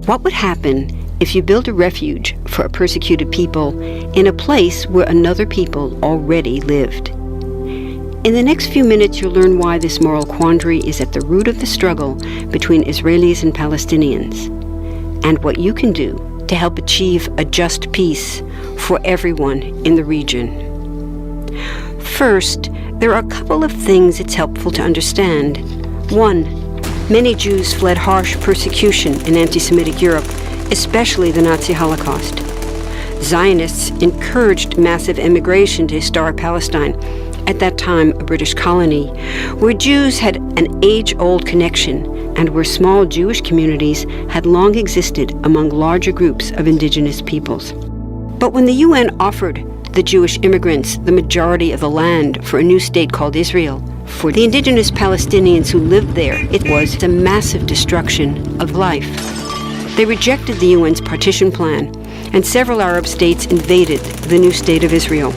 What would happen if you built a refuge for a persecuted people in a place where another people already lived? In the next few minutes, you'll learn why this moral quandary is at the root of the struggle between Israelis and Palestinians, and what you can do to help achieve a just peace for everyone in the region. First, there are a couple of things it's helpful to understand. One, many Jews fled harsh persecution in anti-Semitic Europe, especially the Nazi Holocaust. Zionists encouraged massive immigration to historic Palestine, at that time a British colony, where Jews had an age-old connection and where small Jewish communities had long existed among larger groups of indigenous peoples. But when the UN offered the Jewish immigrants the majority of the land for a new state called Israel, for the indigenous Palestinians who lived there, it was a massive destruction of life. They rejected the UN's partition plan, and several Arab states invaded the new state of Israel.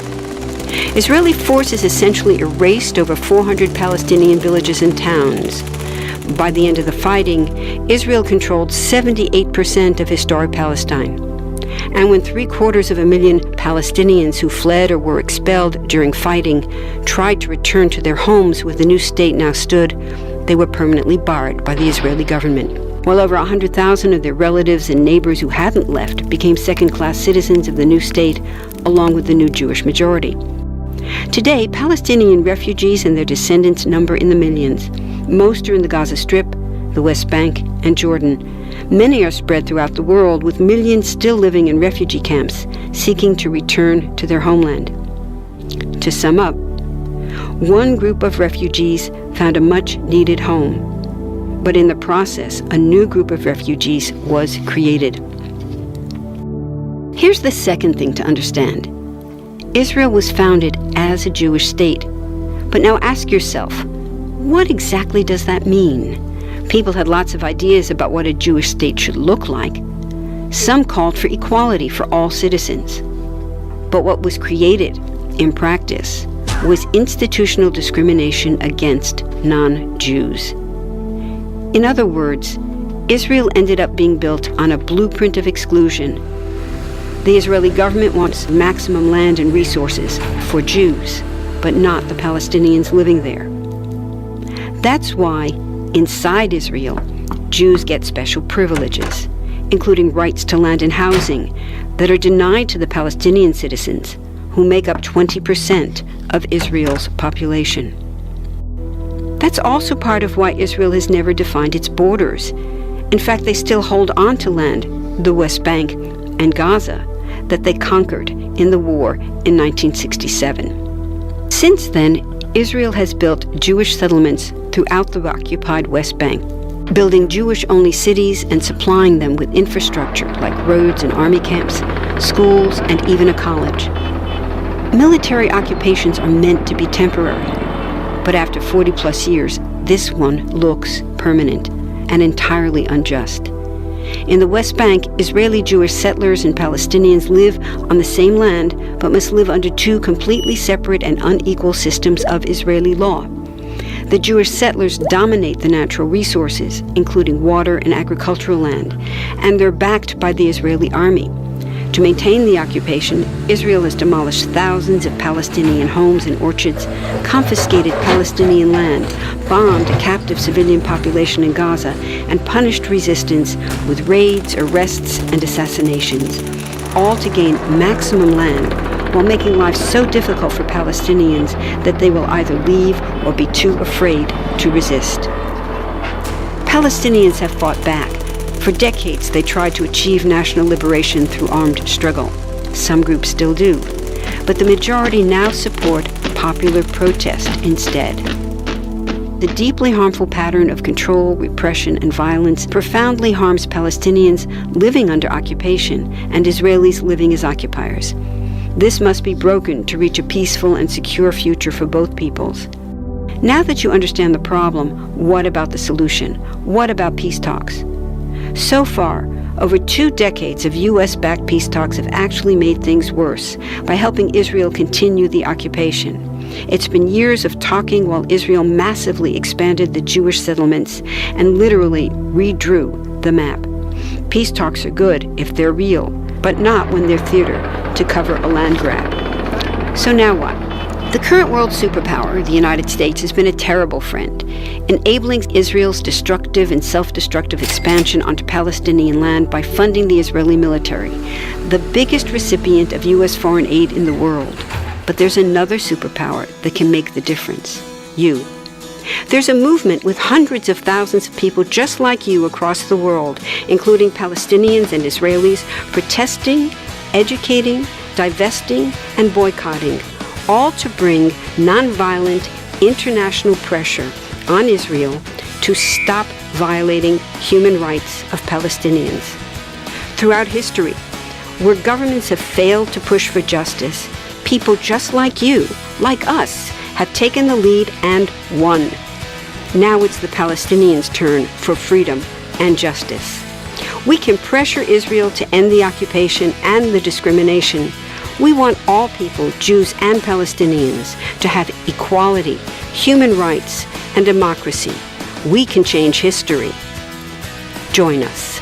Israeli forces essentially erased over 400 Palestinian villages and towns. By the end of the fighting, Israel controlled 78% of historic Palestine. And when 750,000 Palestinians who fled or were expelled during fighting tried to return to their homes where the new state now stood, they were permanently barred by the Israeli government. While over 100,000 of their relatives and neighbors who hadn't left became second-class citizens of the new state, along with the new Jewish majority. Today, Palestinian refugees and their descendants number in the millions. Most are in the Gaza Strip, the West Bank, and Jordan. Many are spread throughout the world, with millions still living in refugee camps, seeking to return to their homeland. To sum up, one group of refugees found a much-needed home, but in the process, a new group of refugees was created. Here's the second thing to understand. Israel was founded as a Jewish state. But now ask yourself, what exactly does that mean? People had lots of ideas about what a Jewish state should look like. Some called for equality for all citizens. But what was created, in practice, was institutional discrimination against non-Jews. In other words, Israel ended up being built on a blueprint of exclusion. The Israeli government wants maximum land and resources for Jews, but not the Palestinians living there. That's why, inside Israel, Jews get special privileges, including rights to land and housing, that are denied to the Palestinian citizens, who make up 20% of Israel's population. That's also part of why Israel has never defined its borders. In fact, they still hold on to land, the West Bank and Gaza, that they conquered in the war in 1967. Since then, Israel has built Jewish settlements throughout the occupied West Bank, building Jewish-only cities and supplying them with infrastructure like roads and army camps, schools, and even a college. Military occupations are meant to be temporary, but after 40-plus years, this one looks permanent and entirely unjust. In the West Bank, Israeli Jewish settlers and Palestinians live on the same land, but must live under two completely separate and unequal systems of Israeli law. The Jewish settlers dominate the natural resources, including water and agricultural land, and they're backed by the Israeli army. To maintain the occupation, Israel has demolished thousands of Palestinian homes and orchards, confiscated Palestinian land, bombed a captive civilian population in Gaza, and punished resistance with raids, arrests, and assassinations, all to gain maximum land while making life so difficult for Palestinians that they will either leave or be too afraid to resist. Palestinians have fought back. For decades, they tried to achieve national liberation through armed struggle. Some groups still do, but the majority now support popular protest instead. The deeply harmful pattern of control, repression, and violence profoundly harms Palestinians living under occupation and Israelis living as occupiers. This must be broken to reach a peaceful and secure future for both peoples. Now that you understand the problem, what about the solution? What about peace talks? So far, over 2 decades of U.S.-backed peace talks have actually made things worse by helping Israel continue the occupation. It's been years of talking while Israel massively expanded the Jewish settlements and literally redrew the map. Peace talks are good if they're real, but not when they're theater to cover a land grab. So now what? The current world superpower, the United States, has been a terrible friend, enabling Israel's destructive and self-destructive expansion onto Palestinian land by funding the Israeli military, the biggest recipient of U.S. foreign aid in the world. But there's another superpower that can make the difference: you. There's a movement with hundreds of thousands of people just like you across the world, including Palestinians and Israelis, protesting, educating, divesting, and boycotting, all to bring nonviolent international pressure on Israel to stop violating human rights of Palestinians. Throughout history, where governments have failed to push for justice, people just like you, like us, have taken the lead and won. Now it's the Palestinians' turn for freedom and justice. We can pressure Israel to end the occupation and the discrimination. We want all people, Jews and Palestinians, to have equality, human rights, and democracy. We can change history. Join us.